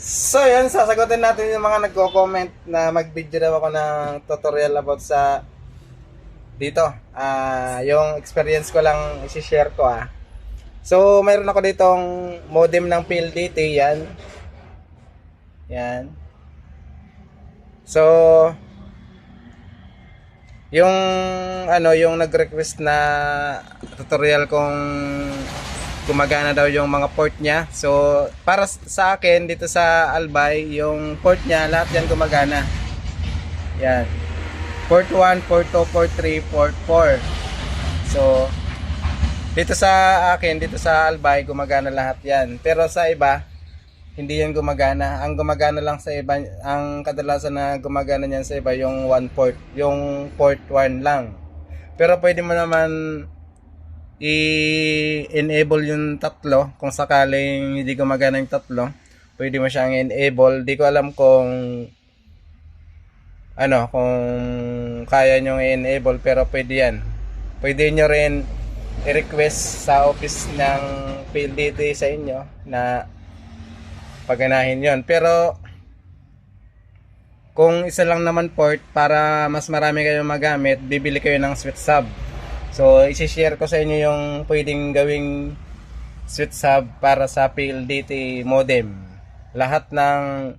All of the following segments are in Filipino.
So yan, sasagutin natin yung mga nagko-comment na mag-video daw ako ng tutorial about sa dito. Yung experience ko lang i-share ko ah. So mayroon ako ditong modem ng PLDT yan. Yan. So yung yung nag-request na tutorial kung gumagana daw yung mga port niya. So para sa akin dito sa Albay, yung port niya lahat yan gumagana. Yan. Port 1, port 2, port 3, port 4. So dito sa akin, dito sa Albay gumagana lahat yan. Pero sa iba hindi yan gumagana. Ang gumagana lang sa iba, ang kadalasan na gumagana niyan sa iba yung one port, yung port 1 lang. Pero pwede mo naman i-enable yung tatlo kung sakaling hindi gumagana yung tatlo. Pwede mo siyang enable. Di ko alam kung kung kaya nyo i-enable, pero pwede yan. Pwede nyo rin i-request sa office ng PLDT sa inyo na paganahin yon. Pero kung isa lang naman port, para mas marami kayong magamit, bibili kayo ng switch sub. So isi-share ko sa inyo yung pwedeng gawing switch sub para sa PLDT modem. Lahat ng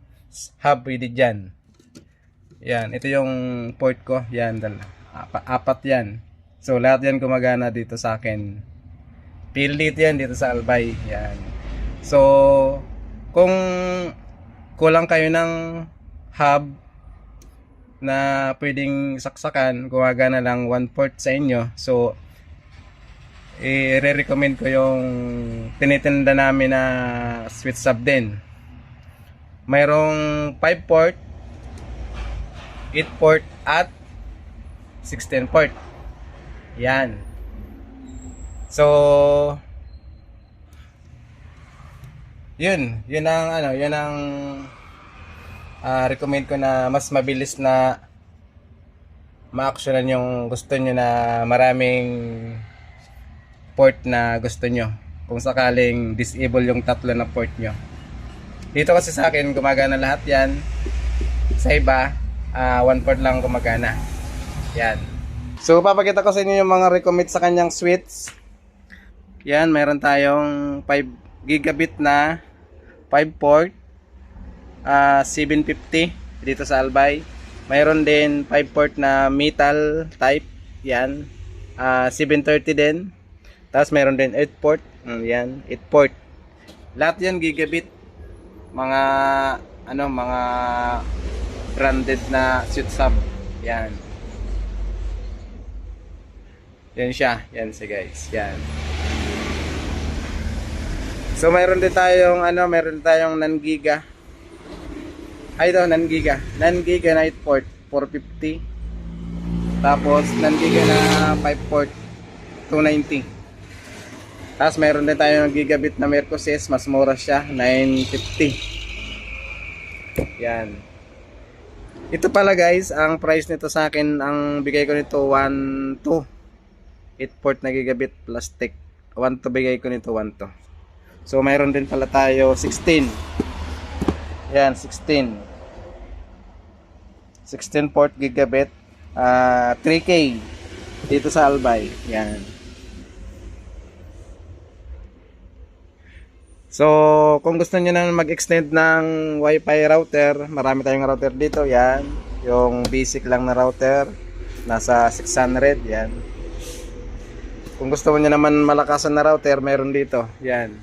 hub pwede dyan. Yan, ito yung port ko. Yan, apat yan. So lahat yan gumagana dito sa akin. PLDT yan dito sa Albay. Yan. So kung kulang kayo ng hub na pwedeng saksakan, gumagana lang one port sa inyo. So i-recommend ko yung tinitinda namin na switch sub din. Mayroong 5 port, 8 port at 16 port. Yan. So yun ang recommend ko na mas mabilis na ma-actionan yung gusto nyo, na maraming port na gusto nyo, kung sakaling disable yung tatlo na port nyo. Dito kasi sa akin gumagana lahat yan. Sa iba one port lang gumagana. Yan. So papakita ko sa inyo yung mga recommend sa kanyang switch. Yan, mayroon tayong 5 gigabit na 5 port 750 dito sa Albay. Mayroon din 5 port na metal type, yan, 730 din. Tapos mayroon din 8 port, yan, 8 port. Lahat yan gigabit, mga mga branded na switch sub. Yan. Yan siya, yan siya guys, yan. So mayroon din tayong non giga. Ay ito, non giga na 8 port 450. Tapos non giga na 5 port 290. Tapos mayroon din tayong gigabit na Mercosys, mas mura siya, 950. Yan. Ito pala guys, ang price nito sa akin, ang bigay ko nito 1 to 8 port na gigabit plastic. 1 to bigay ko nito, 1 to. So mayroon din pala tayo 16. Yan, 16 port gigabit 3K dito sa Albay. Yan. So kung gusto niyo na mag-extend ng Wi-Fi router, marami tayong router dito. Yan, yung basic lang na router, nasa 600. Yan. Kung gusto niyo naman malakasan na router, meron dito. Yan.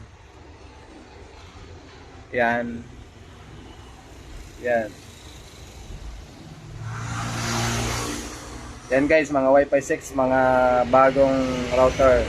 Yan. Yan. Yan guys, mga Wi-Fi 6, mga bagong router.